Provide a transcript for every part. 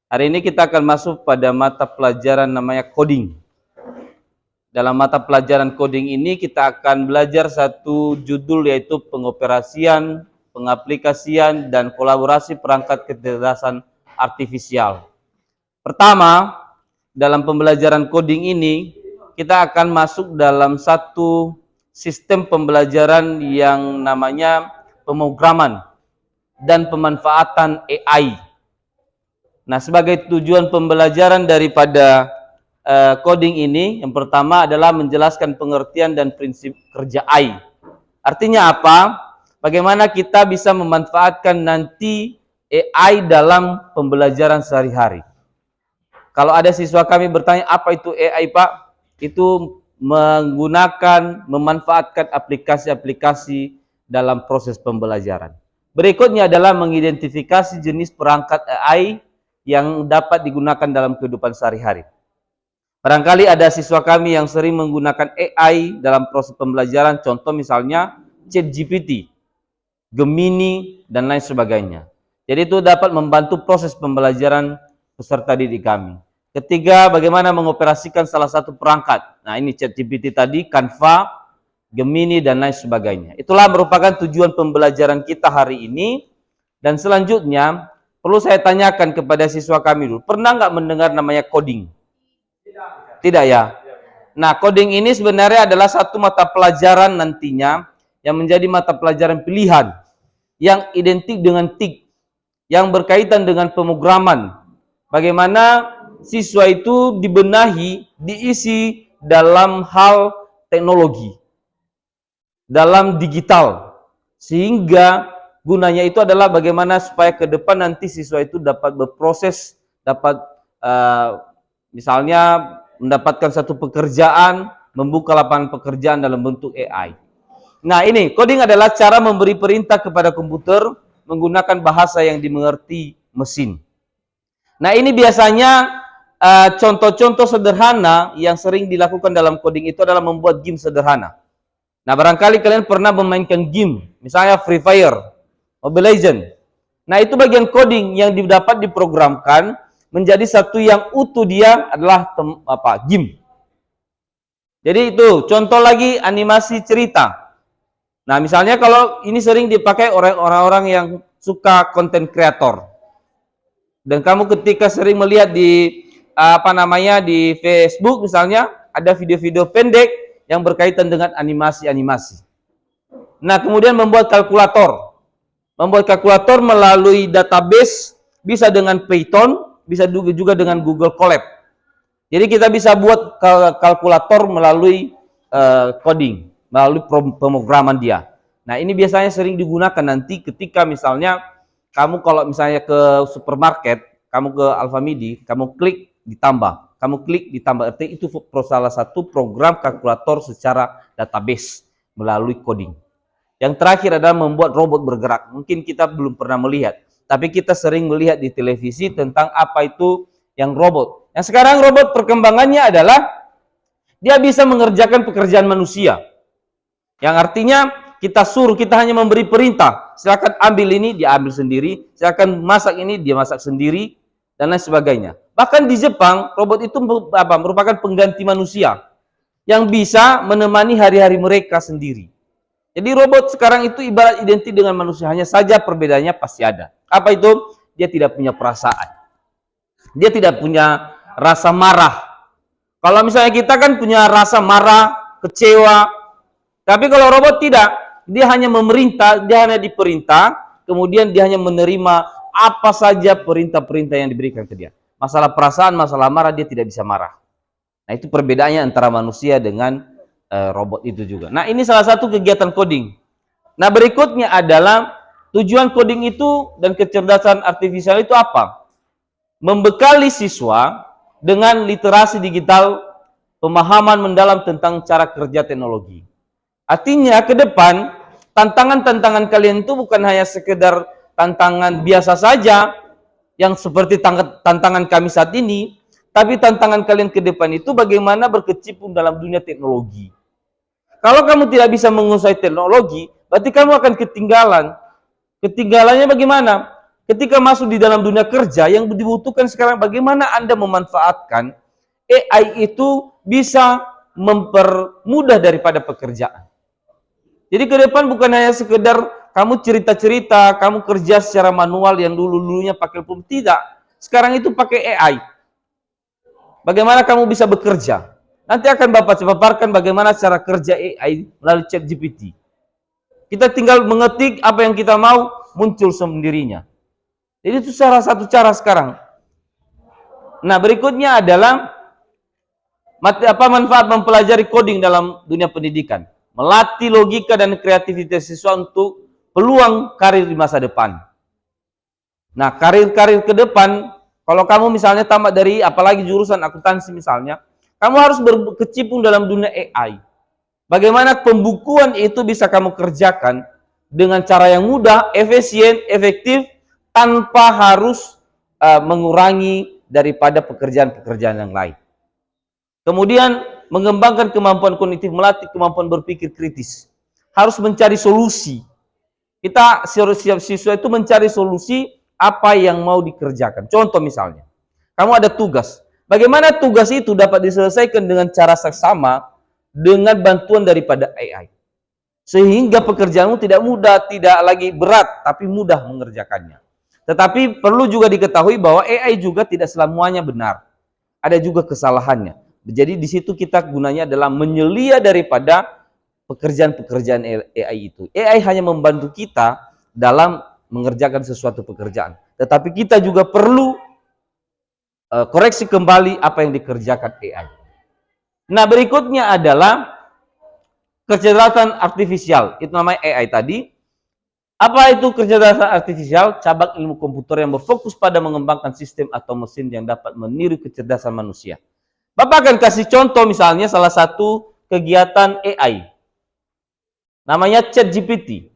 Hari ini kita akan masuk pada mata pelajaran namanya coding. Dalam mata pelajaran coding ini kita akan belajar satu judul yaitu pengoperasian, pengaplikasian, dan kolaborasi perangkat kecerdasan artifisial. Pertama, dalam pembelajaran coding ini kita akan masuk dalam satu sistem pembelajaran yang namanya pemrograman dan pemanfaatan AI. Nah, sebagai tujuan pembelajaran daripada coding ini, yang pertama adalah menjelaskan pengertian dan prinsip kerja AI. Artinya apa? Bagaimana kita bisa memanfaatkan nanti AI dalam pembelajaran sehari-hari. Kalau ada siswa kami bertanya, apa itu AI, Pak? Itu memanfaatkan aplikasi-aplikasi dalam proses pembelajaran. Berikutnya adalah mengidentifikasi jenis perangkat AI yang dapat digunakan dalam kehidupan sehari-hari. Barangkali ada siswa kami yang sering menggunakan AI dalam proses pembelajaran, contoh misalnya ChatGPT, Gemini, dan lain sebagainya. Jadi itu dapat membantu proses pembelajaran peserta didik kami. Ketiga, bagaimana mengoperasikan salah satu perangkat. Nah, ini ChatGPT tadi, Canva, Gemini, dan lain sebagainya. Itulah merupakan tujuan pembelajaran kita hari ini. Dan selanjutnya, perlu saya tanyakan kepada siswa kami dulu, pernah nggak mendengar namanya coding? Tidak ya? Nah, coding ini sebenarnya adalah satu mata pelajaran nantinya yang menjadi mata pelajaran pilihan yang identik dengan TIK, yang berkaitan dengan pemrograman. Bagaimana siswa itu dibenahi, diisi dalam hal teknologi, dalam digital, sehingga gunanya itu adalah bagaimana supaya ke depan nanti siswa itu dapat berproses, dapat misalnya mendapatkan satu pekerjaan, membuka lapangan pekerjaan dalam bentuk AI. Nah, ini coding adalah cara memberi perintah kepada komputer menggunakan bahasa yang dimengerti mesin. Nah, ini biasanya contoh-contoh sederhana yang sering dilakukan dalam coding itu adalah membuat game sederhana. Nah, barangkali kalian pernah memainkan game, misalnya Free Fire, Mobile Legends. Nah, itu bagian coding yang dapat diprogramkan menjadi satu yang utuh, dia adalah game. Jadi itu contoh lagi animasi cerita. Nah, misalnya kalau ini sering dipakai orang-orang yang suka konten kreator. Dan kamu ketika sering melihat di di Facebook misalnya ada video-video pendek yang berkaitan dengan animasi-animasi. Nah, kemudian membuat kalkulator. Membuat kalkulator melalui database, bisa dengan Python, bisa juga dengan Google Colab. Jadi kita bisa buat kalkulator melalui coding, melalui pemrograman dia. Nah, ini biasanya sering digunakan nanti ketika misalnya kamu kalau misalnya ke supermarket, kamu ke Alfamidi, kamu klik ditambah, kamu klik ditambah. Artinya itu salah satu program kalkulator secara database melalui coding. Yang terakhir adalah membuat robot bergerak. Mungkin kita belum pernah melihat, tapi kita sering melihat di televisi tentang apa itu yang robot. Yang sekarang robot perkembangannya adalah dia bisa mengerjakan pekerjaan manusia. Yang artinya kita hanya memberi perintah. Silakan ambil ini, dia ambil sendiri. Silakan masak ini, dia masak sendiri, dan lain sebagainya. Bahkan di Jepang, robot itu merupakan pengganti manusia yang bisa menemani hari-hari mereka sendiri. Jadi robot sekarang itu ibarat identik dengan manusia, hanya saja perbedaannya pasti ada. Apa itu? Dia tidak punya perasaan. Dia tidak punya rasa marah. Kalau misalnya kita kan punya rasa marah, kecewa. Tapi kalau robot tidak, dia hanya memerintah, dia hanya diperintah, kemudian dia hanya menerima apa saja perintah-perintah yang diberikan ke dia. Masalah perasaan, masalah marah, dia tidak bisa marah. Nah, itu perbedaannya antara manusia dengan robot itu juga. Nah, ini salah satu kegiatan coding. Nah, berikutnya adalah tujuan coding itu dan kecerdasan artifisial itu apa? Membekali siswa dengan literasi digital, pemahaman mendalam tentang cara kerja teknologi. Artinya ke depan tantangan-tantangan kalian itu bukan hanya sekedar tantangan biasa saja yang seperti tantangan kami saat ini, tapi tantangan kalian ke depan itu bagaimana berkecimpung dalam dunia teknologi. Kalau kamu tidak bisa menguasai teknologi, berarti kamu akan ketinggalan. Ketinggalannya bagaimana? ketika masuk di dalam dunia kerja, yang dibutuhkan sekarang bagaimana Anda memanfaatkan AI itu bisa mempermudah daripada pekerjaan. Jadi ke depan bukan hanya sekedar kamu cerita-cerita, kamu kerja secara manual yang dulu-dulunya pakai pun tidak. Sekarang itu pakai AI. Bagaimana kamu bisa bekerja? Nanti akan Bapak paparkan bagaimana cara kerja AI melalui ChatGPT. Kita tinggal mengetik apa yang kita mau, muncul sendirinya. Jadi itu salah satu cara sekarang. Nah, berikutnya adalah manfaat mempelajari coding dalam dunia pendidikan. Melatih logika dan kreativitas siswa untuk peluang karir di masa depan. Nah, karir-karir ke depan, kalau kamu misalnya tamat dari apalagi jurusan akuntansi misalnya, kamu harus berkecimpung dalam dunia AI. Bagaimana pembukuan itu bisa kamu kerjakan dengan cara yang mudah, efisien, efektif, tanpa harus mengurangi daripada pekerjaan-pekerjaan yang lain. Kemudian mengembangkan kemampuan kognitif, melatih kemampuan berpikir kritis. Harus mencari solusi. Kita siswa itu mencari solusi apa yang mau dikerjakan. Contoh misalnya, kamu ada tugas. Bagaimana tugas itu dapat diselesaikan dengan cara seksama dengan bantuan daripada AI. Sehingga pekerjaanmu tidak mudah, tidak lagi berat, tapi mudah mengerjakannya. Tetapi perlu juga diketahui bahwa AI juga tidak selamanya benar. Ada juga kesalahannya. Jadi di situ kita gunanya adalah menyelia daripada pekerjaan-pekerjaan AI itu. AI hanya membantu kita dalam mengerjakan sesuatu pekerjaan. Tetapi kita juga perlu koreksi kembali apa yang dikerjakan AI. Nah, berikutnya adalah kecerdasan artifisial. Itu namanya AI tadi. Apa itu kecerdasan artifisial? Cabang ilmu komputer yang berfokus pada mengembangkan sistem atau mesin yang dapat meniru kecerdasan manusia. Bapak akan kasih contoh misalnya salah satu kegiatan AI. Namanya ChatGPT.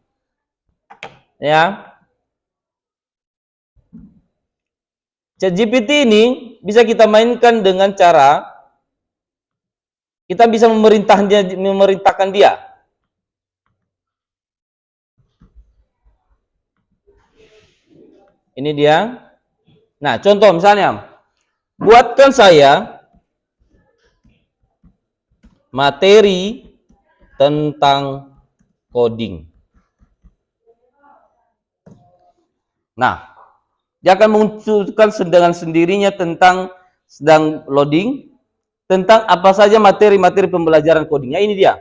Ya. ChatGPT ini bisa kita mainkan dengan cara kita bisa memerintahkan dia. Ini dia. Nah, contoh misalnya, buatkan saya materi tentang coding. Nah, dia akan munculkan dengan sendirinya tentang sedang loading, tentang apa saja materi-materi pembelajaran codingnya. Ini dia.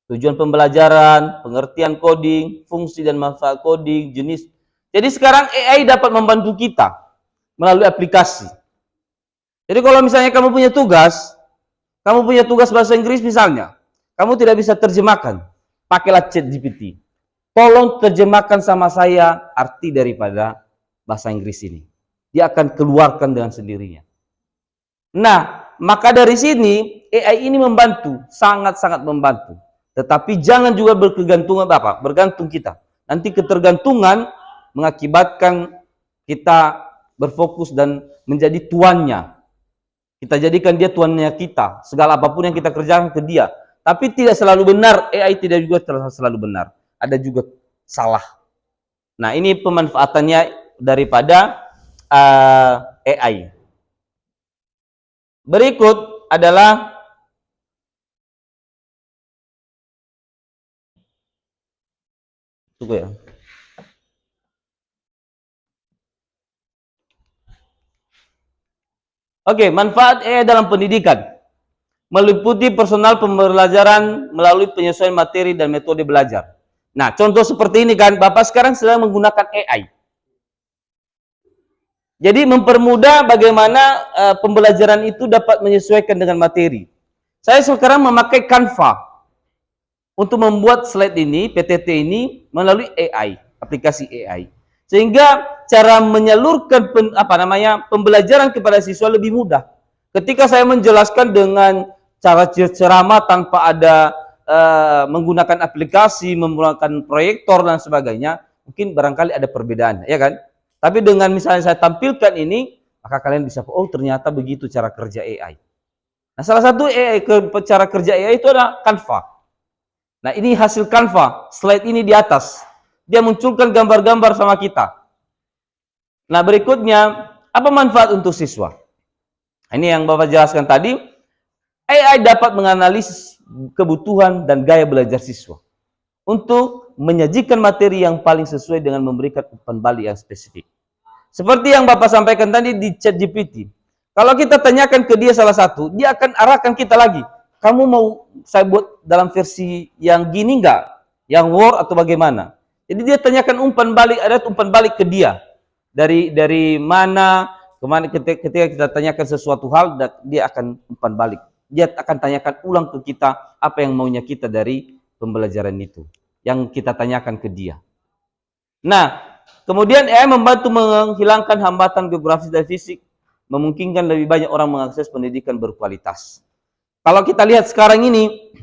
Tujuan pembelajaran, pengertian coding, fungsi dan manfaat coding, jenis. Jadi sekarang AI dapat membantu kita melalui aplikasi. Jadi kalau misalnya kamu punya tugas bahasa Inggris misalnya, kamu tidak bisa terjemahkan, pakailah ChatGPT. Tolong terjemahkan sama saya arti daripada bahasa Inggris ini. Dia akan keluarkan dengan sendirinya. Nah, maka dari sini AI ini membantu, sangat-sangat membantu. Tetapi jangan juga bergantung kita. Nanti ketergantungan mengakibatkan kita berfokus dan menjadi tuannya. Kita jadikan dia tuannya kita. Segala apapun yang kita kerjakan ke dia. Tapi tidak selalu benar. AI tidak juga selalu benar. Ada juga salah. Nah, ini pemanfaatannya daripada AI. Berikut adalah tunggu ya. Oke, manfaat AI dalam pendidikan. Meliputi personal pembelajaran melalui penyesuaian materi dan metode belajar. Nah, contoh seperti ini kan, Bapak sekarang sedang menggunakan AI. Jadi mempermudah bagaimana pembelajaran itu dapat menyesuaikan dengan materi. Saya sekarang memakai Canva untuk membuat slide ini, PTT ini melalui AI, aplikasi AI. Sehingga cara menyalurkan pembelajaran kepada siswa lebih mudah. Ketika saya menjelaskan dengan cara ceramah tanpa ada menggunakan aplikasi, menggunakan proyektor dan sebagainya, mungkin barangkali ada perbedaan, ya kan? Tapi dengan misalnya saya tampilkan ini, maka kalian bisa, oh ternyata begitu cara kerja AI. Nah, salah satu cara kerja AI itu adalah Canva. Nah, ini hasil Canva, slide ini di atas. Dia munculkan gambar-gambar sama kita. Nah, berikutnya, apa manfaat untuk siswa? Ini yang Bapak jelaskan tadi, AI dapat menganalisis kebutuhan dan gaya belajar siswa untuk menyajikan materi yang paling sesuai dengan memberikan umpan balik yang spesifik. Seperti yang Bapak sampaikan tadi di ChatGPT. Kalau kita tanyakan ke dia salah satu, dia akan arahkan kita lagi. Kamu mau saya buat dalam versi yang gini enggak? Yang Word atau bagaimana? Jadi dia tanyakan umpan balik, ada umpan balik ke dia. Dari mana, kemana ketika kita tanyakan sesuatu hal, dia akan umpan balik. Dia akan tanyakan ulang ke kita apa yang maunya kita dari pembelajaran itu. Yang kita tanyakan ke dia. Nah, kemudian AI membantu menghilangkan hambatan geografis dan fisik, memungkinkan lebih banyak orang mengakses pendidikan berkualitas. Kalau kita lihat sekarang ini,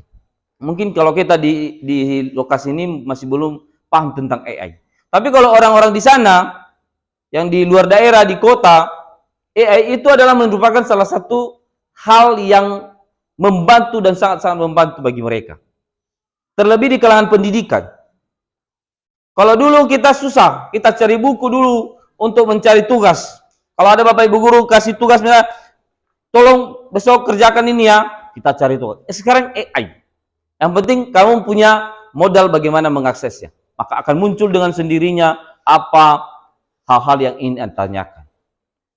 mungkin kalau kita di lokasi ini masih belum paham tentang AI. Tapi kalau orang-orang di sana, yang di luar daerah, di kota, AI itu adalah merupakan salah satu hal yang membantu dan sangat-sangat membantu bagi mereka. Terlebih di kalangan pendidikan. Kalau dulu kita susah, kita cari buku dulu untuk mencari tugas. Kalau ada Bapak Ibu guru kasih tugas, misalnya, tolong besok kerjakan ini ya, kita cari tugas. Sekarang AI. Yang penting kamu punya modal bagaimana mengaksesnya. Maka akan muncul dengan sendirinya apa hal-hal yang ingin Anda tanyakan.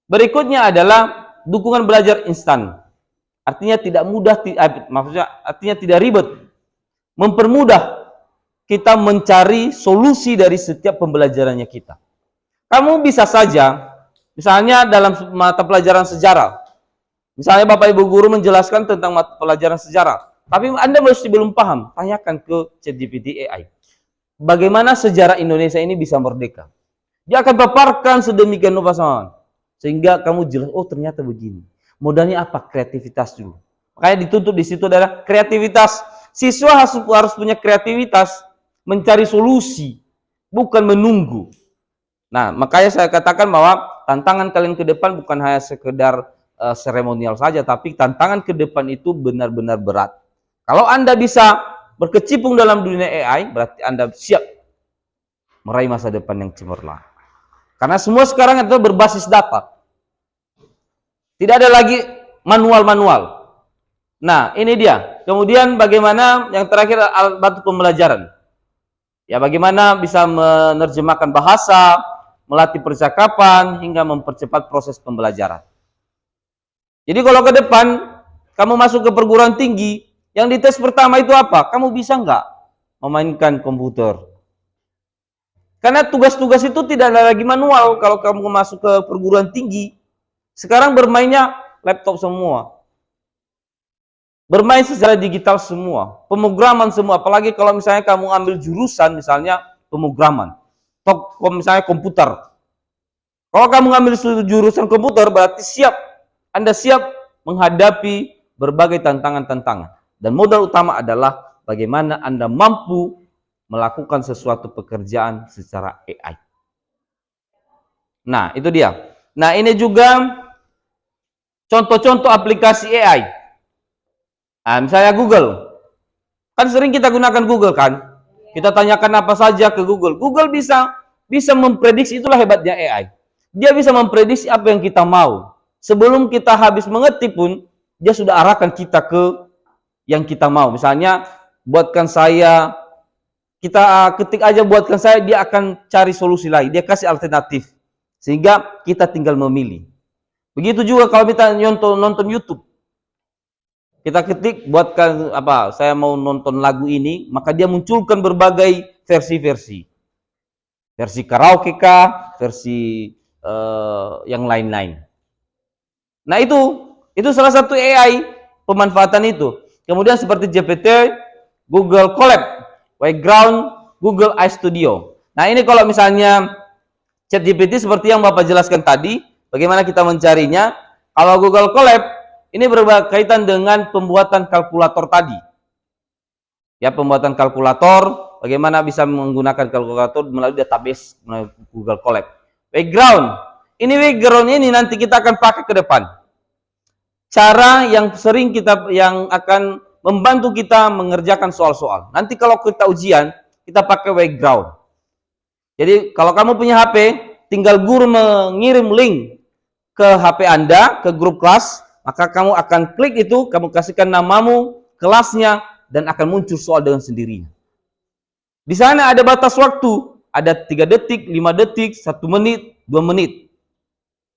Berikutnya adalah dukungan belajar instan. Artinya tidak mudah, maksudnya artinya tidak ribet. Mempermudah kita mencari solusi dari setiap pembelajarannya kita. Kamu bisa saja, misalnya dalam mata pelajaran sejarah, misalnya Bapak Ibu guru menjelaskan tentang mata pelajaran sejarah, tapi Anda masih belum paham, tanyakan ke ChatGPT AI. Bagaimana sejarah Indonesia ini bisa merdeka? Dia akan paparkan sedemikian rupa sehingga kamu jelas, oh ternyata begini. Modalnya apa? Kreativitas dulu. Makanya ditutup di situ adalah kreativitas. Siswa harus punya kreativitas, mencari solusi, bukan menunggu. Nah, makanya saya katakan bahwa tantangan kalian ke depan bukan hanya sekedar seremonial saja, tapi tantangan ke depan itu benar-benar berat. Kalau Anda bisa berkecimpung dalam dunia AI, berarti Anda siap meraih masa depan yang cemerlang. Karena semua sekarang itu berbasis data. Tidak ada lagi manual-manual. Nah, ini dia. Kemudian bagaimana yang terakhir alat bantu pembelajaran. Ya, bagaimana bisa menerjemahkan bahasa, melatih percakapan, hingga mempercepat proses pembelajaran. Jadi kalau ke depan, kamu masuk ke perguruan tinggi, yang dites pertama itu apa? Kamu bisa nggak memainkan komputer? Karena tugas-tugas itu tidak ada lagi manual kalau kamu masuk ke perguruan tinggi. Sekarang bermainnya laptop semua. Bermain secara digital semua. Pemrograman semua. Apalagi kalau misalnya kamu ambil jurusan misalnya pemrograman. Atau misalnya komputer. Kalau kamu ngambil jurusan komputer berarti siap. Anda siap menghadapi berbagai tantangan-tantangan. Dan modal utama adalah bagaimana Anda mampu melakukan sesuatu pekerjaan secara AI. Nah, itu dia. Nah, ini juga contoh-contoh aplikasi AI. Nah, misalnya Google. Kan sering kita gunakan Google kan? Kita tanyakan apa saja ke Google. Google bisa memprediksi, itulah hebatnya AI. Dia bisa memprediksi apa yang kita mau. Sebelum kita habis mengetik pun, dia sudah arahkan kita ke yang kita mau. Misalnya, buatkan saya, kita ketik aja buatkan saya, dia akan cari solusi lain. Dia kasih alternatif. Sehingga kita tinggal memilih. Begitu juga kalau kita nonton YouTube. Kita ketik buatkan apa? Saya mau nonton lagu ini, maka dia munculkan berbagai versi-versi. Versi karaoke kah, versi yang lain-lain. Nah, itu salah satu AI pemanfaatan itu. Kemudian seperti GPT, Google Colab, Background, Google iStudio. Nah, ini kalau misalnya ChatGPT seperti yang Bapak jelaskan tadi, bagaimana kita mencarinya? Kalau Google Colab, ini berkaitan dengan pembuatan kalkulator tadi. Ya, pembuatan kalkulator, bagaimana bisa menggunakan kalkulator melalui database melalui Google Colab. Background, ini nanti kita akan pakai ke depan. Cara yang sering yang akan membantu kita mengerjakan soal-soal. Nanti kalau kita ujian, kita pakai background. Jadi kalau kamu punya HP, tinggal guru mengirim link ke HP Anda, ke grup kelas, maka kamu akan klik itu, kamu kasihkan namamu, kelasnya, dan akan muncul soal dengan sendirinya. Di sana ada batas waktu, ada 3 detik, 5 detik, 1 menit, 2 menit.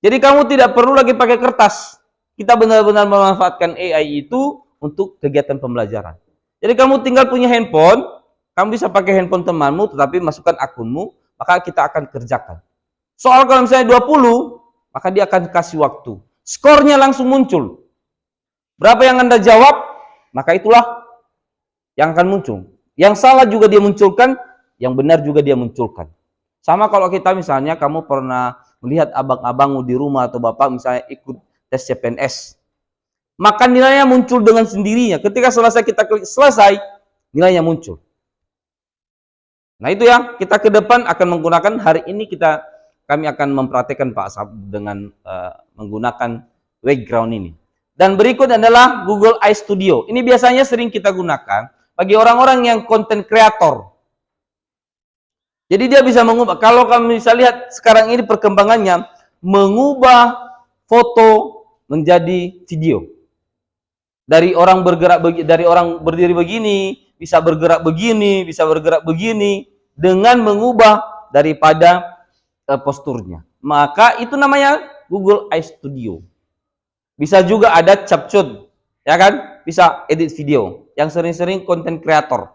Jadi kamu tidak perlu lagi pakai kertas. Kita benar-benar memanfaatkan AI itu untuk kegiatan pembelajaran. Jadi kamu tinggal punya handphone, kamu bisa pakai handphone temanmu, tetapi masukkan akunmu, maka kita akan kerjakan. Soal kalau misalnya 20, maka dia akan kasih waktu. Skornya langsung muncul. Berapa yang Anda jawab, maka itulah yang akan muncul. Yang salah juga dia munculkan, yang benar juga dia munculkan. Sama kalau kita misalnya, kamu pernah melihat abang-abangmu di rumah atau bapak misalnya ikut tes CPNS. Maka nilainya muncul dengan sendirinya. Ketika selesai kita klik selesai, nilainya muncul. Nah itu ya, kita ke depan akan menggunakan, hari ini kami akan mempraktekkan Pak Asab dengan menggunakan background ini. Dan berikut adalah Google iStudio. Ini biasanya sering kita gunakan bagi orang-orang yang content creator. Jadi dia bisa mengubah, kalau kami bisa lihat sekarang ini perkembangannya, mengubah foto menjadi video. Dari orang berdiri begini, bisa bergerak begini, dengan mengubah daripada posturnya. Maka itu namanya Google iStudio. Bisa juga ada capcut, ya kan? Bisa edit video, yang sering-sering content creator.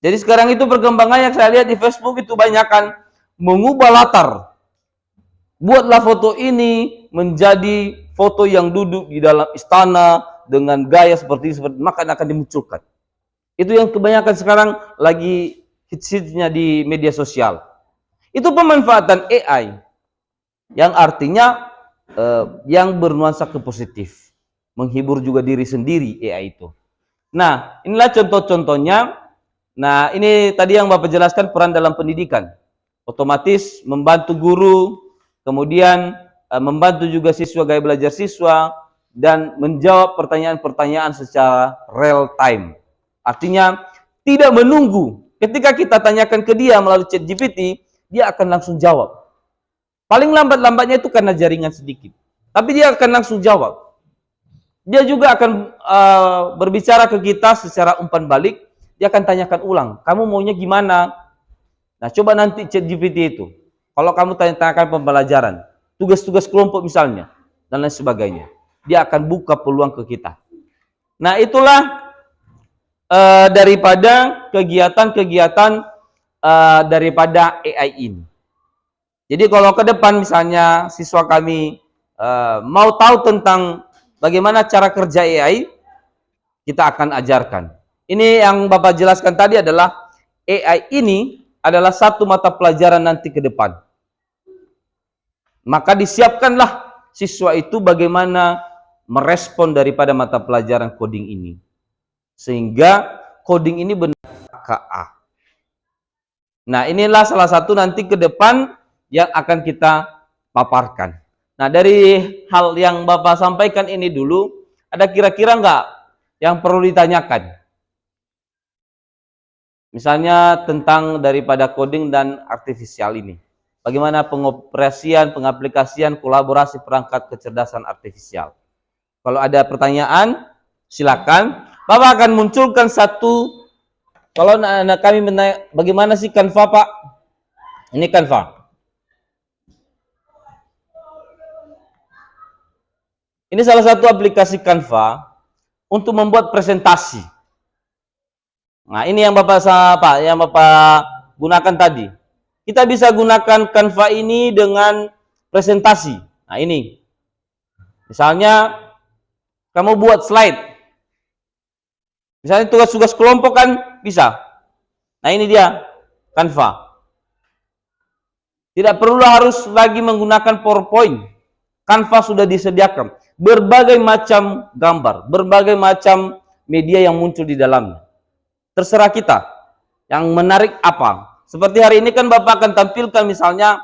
Jadi sekarang itu perkembangan yang saya lihat di Facebook itu banyakan mengubah latar. Buatlah foto ini menjadi foto yang duduk di dalam istana dengan gaya seperti maka akan dimunculkan. Itu yang kebanyakan sekarang lagi hits-hitsnya di media sosial. Itu pemanfaatan AI yang artinya yang bernuansa ke positif, menghibur juga diri sendiri AI itu. Nah, inilah contoh-contohnya. Nah, ini tadi yang Bapak jelaskan peran dalam pendidikan. Otomatis membantu guru, kemudian membantu juga siswa, gaya belajar siswa, dan menjawab pertanyaan-pertanyaan secara real time. Artinya tidak menunggu. Ketika kita tanyakan ke dia melalui ChatGPT, dia akan langsung jawab. Paling lambat-lambatnya itu karena jaringan sedikit. Tapi dia akan langsung jawab. Dia juga akan berbicara ke kita secara umpan balik. Dia akan tanyakan ulang, kamu maunya gimana? Nah, coba nanti ChatGPT itu. Kalau kamu tanyakan pembelajaran, tugas-tugas kelompok misalnya, dan lain sebagainya. Dia akan buka peluang ke kita. Nah, itulah daripada kegiatan-kegiatan daripada AI ini. Jadi kalau ke depan misalnya siswa kami mau tahu tentang bagaimana cara kerja AI, kita akan ajarkan. Ini yang Bapak jelaskan tadi adalah AI ini adalah satu mata pelajaran nanti ke depan. Maka disiapkanlah siswa itu bagaimana merespon daripada mata pelajaran coding ini. Sehingga coding ini benar KA. Nah, inilah salah satu nanti ke depan yang akan kita paparkan. Nah, dari hal yang Bapak sampaikan ini dulu, ada kira-kira enggak yang perlu ditanyakan? Misalnya tentang daripada coding dan artifisial ini. Bagaimana pengoperasian, pengaplikasian, kolaborasi perangkat kecerdasan artifisial. Kalau ada pertanyaan, silakan. Bapak akan munculkan satu. Kalau anak kami menanya, bagaimana sih Canva, Pak? Ini Canva. Ini salah satu aplikasi Canva untuk membuat presentasi. Nah, ini yang Bapak gunakan tadi. Kita bisa gunakan Canva ini dengan presentasi. Nah, ini. Misalnya kamu buat slide. Misalnya tugas-tugas kelompok kan bisa. Nah, ini dia Canva. Tidak perlu harus lagi menggunakan PowerPoint. Canva sudah disediakan berbagai macam gambar, berbagai macam media yang muncul di dalamnya. Terserah kita yang menarik apa. Seperti hari ini kan Bapak akan tampilkan misalnya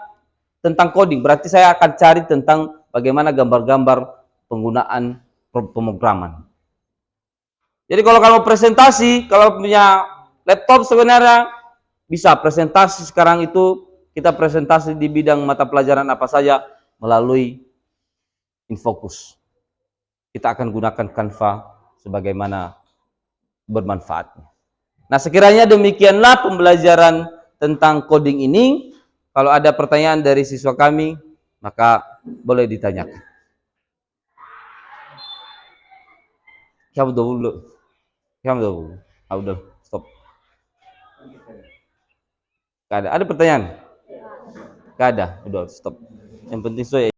tentang coding. Berarti saya akan cari tentang bagaimana gambar-gambar penggunaan pemrograman. Jadi kalau kamu presentasi, kalau punya laptop sebenarnya bisa presentasi sekarang itu kita presentasi di bidang mata pelajaran apa saja melalui Infocus. Kita akan gunakan Canva sebagaimana bermanfaatnya. Nah, sekiranya demikianlah pembelajaran tentang coding ini. Kalau ada pertanyaan dari siswa kami, maka boleh ditanyakan. Kamu dulu. Udah, stop. Gak ada. Ada pertanyaan? Gak ada. Udah, stop. Yang penting saya